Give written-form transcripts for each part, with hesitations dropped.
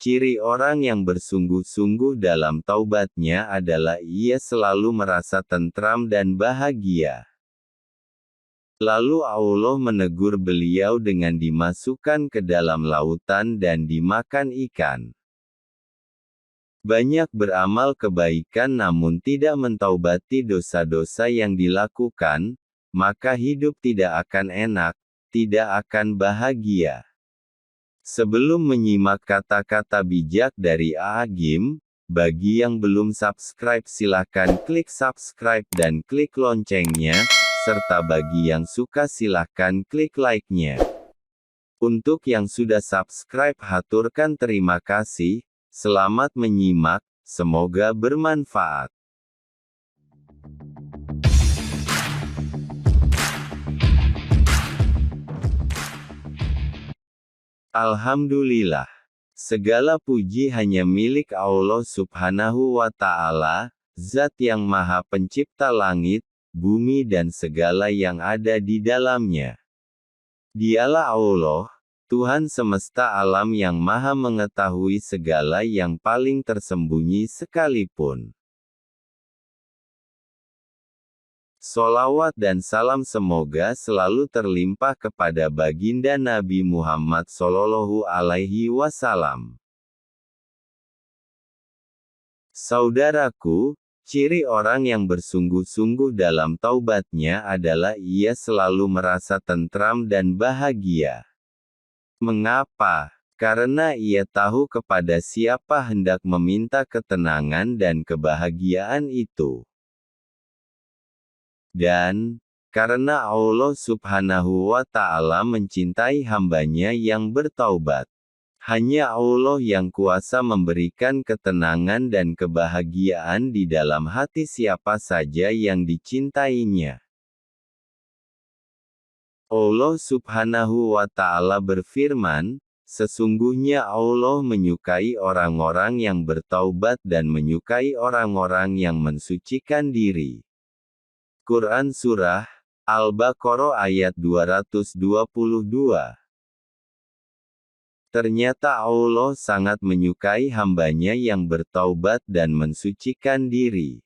Ciri orang yang bersungguh-sungguh dalam taubatnya adalah ia selalu merasa tentram dan bahagia. Lalu Allah menegur beliau dengan dimasukkan ke dalam lautan dan dimakan ikan. Banyak beramal kebaikan namun tidak mentaubati dosa-dosa yang dilakukan, maka hidup tidak akan enak, tidak akan bahagia. Sebelum menyimak kata-kata bijak dari Agim, bagi yang belum subscribe silakan klik subscribe dan klik loncengnya, serta bagi yang suka silakan klik like-nya. Untuk yang sudah subscribe haturkan terima kasih, selamat menyimak, semoga bermanfaat. Alhamdulillah. Segala puji hanya milik Allah Subhanahu wa Ta'ala, Zat yang Maha Pencipta langit, bumi dan segala yang ada di dalamnya. Dialah Allah, Tuhan semesta alam yang Maha mengetahui segala yang paling tersembunyi sekalipun. Sholawat dan salam semoga selalu terlimpah kepada baginda Nabi Muhammad Shallallahu Alaihi Wasallam. Saudaraku, ciri orang yang bersungguh-sungguh dalam taubatnya adalah ia selalu merasa tentram dan bahagia. Mengapa? Karena ia tahu kepada siapa hendak meminta ketenangan dan kebahagiaan itu. Dan, karena Allah Subhanahu wa Ta'ala mencintai hambanya yang bertaubat. Hanya Allah yang kuasa memberikan ketenangan dan kebahagiaan di dalam hati siapa saja yang dicintainya. Allah Subhanahu wa Ta'ala berfirman, sesungguhnya Allah menyukai orang-orang yang bertaubat dan menyukai orang-orang yang mensucikan diri. Quran Surah Al-Baqarah ayat 222. Ternyata Allah sangat menyukai hambanya yang bertaubat dan mensucikan diri.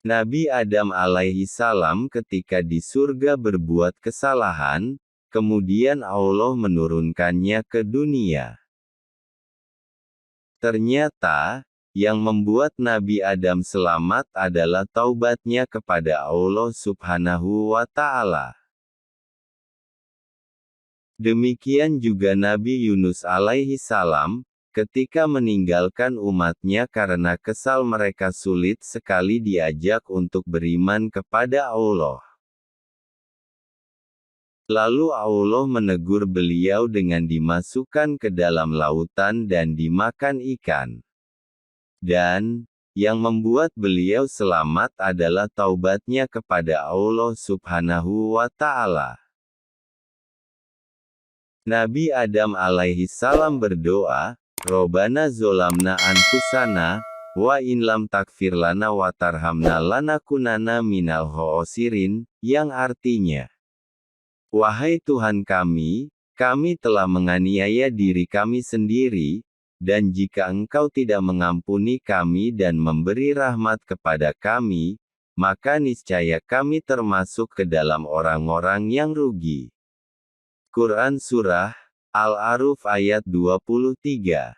Nabi Adam alaihi salam ketika di surga berbuat kesalahan, kemudian Allah menurunkannya ke dunia. Ternyata, yang membuat Nabi Adam selamat adalah taubatnya kepada Allah Subhanahu wa Ta'ala. Demikian juga Nabi Yunus alaihi salam, ketika meninggalkan umatnya karena kesal mereka sulit sekali diajak untuk beriman kepada Allah. Lalu Allah menegur beliau dengan dimasukkan ke dalam lautan dan dimakan ikan. Dan, yang membuat beliau selamat adalah taubatnya kepada Allah Subhanahu wa Ta'ala. Nabi Adam alaihi salam berdoa, Robbana zolamna anfusana, wa in lam takfir lana wa tarhamna lanakunanna minal khosirin, yang artinya, wahai Tuhan kami telah menganiaya diri kami sendiri, dan jika Engkau tidak mengampuni kami dan memberi rahmat kepada kami, maka niscaya kami termasuk ke dalam orang-orang yang rugi. Quran Surah Al-A'raf ayat 23.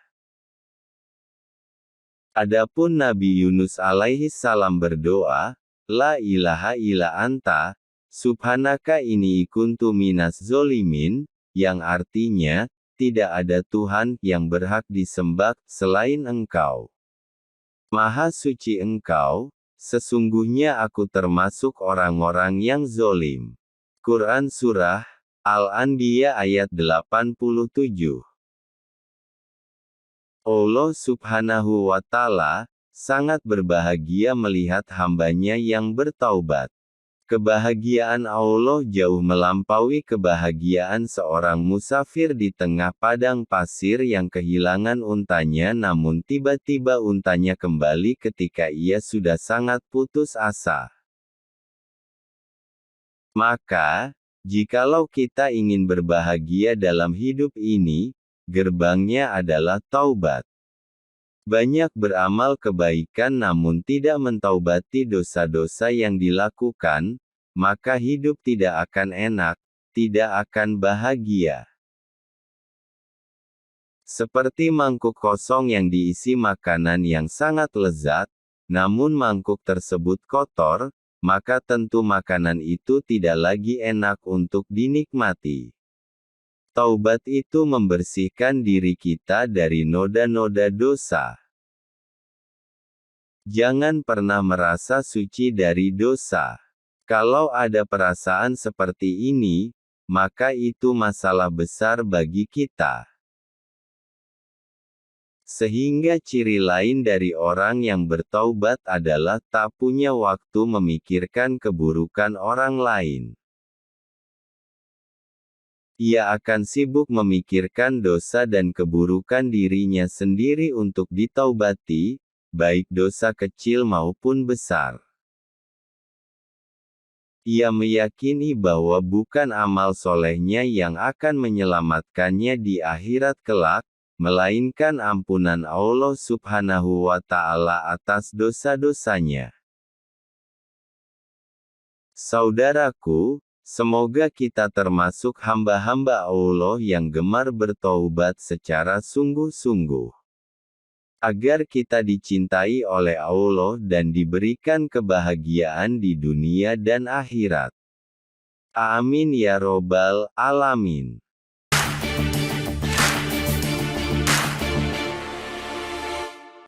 Adapun Nabi Yunus alaihi salam berdoa, La ilaha illa anta, subhanaka inni kuntu minas zolimin, yang artinya, tidak ada Tuhan yang berhak disembah selain Engkau. Maha suci Engkau, sesungguhnya aku termasuk orang-orang yang zolim. Quran Surah Al-Anbiya ayat 87. Allah Subhanahu wa Ta'ala sangat berbahagia melihat hambanya yang bertaubat. Kebahagiaan Allah jauh melampaui kebahagiaan seorang musafir di tengah padang pasir yang kehilangan untanya namun tiba-tiba untanya kembali ketika ia sudah sangat putus asa. Maka, jikalau kita ingin berbahagia dalam hidup ini, gerbangnya adalah taubat. Banyak beramal kebaikan namun tidak mentaubati dosa-dosa yang dilakukan, maka hidup tidak akan enak, tidak akan bahagia. Seperti mangkuk kosong yang diisi makanan yang sangat lezat, namun mangkuk tersebut kotor, maka tentu makanan itu tidak lagi enak untuk dinikmati. Taubat itu membersihkan diri kita dari noda-noda dosa. Jangan pernah merasa suci dari dosa. Kalau ada perasaan seperti ini, maka itu masalah besar bagi kita. Sehingga ciri lain dari orang yang bertaubat adalah tak punya waktu memikirkan keburukan orang lain. Ia akan sibuk memikirkan dosa dan keburukan dirinya sendiri untuk ditaubati, baik dosa kecil maupun besar. Ia meyakini bahwa bukan amal solehnya yang akan menyelamatkannya di akhirat kelak, melainkan ampunan Allah Subhanahu wa Ta'ala atas dosa-dosanya. Saudaraku, semoga kita termasuk hamba-hamba Allah yang gemar bertaubat secara sungguh-sungguh, agar kita dicintai oleh Allah dan diberikan kebahagiaan di dunia dan akhirat. Amin ya robbal alamin.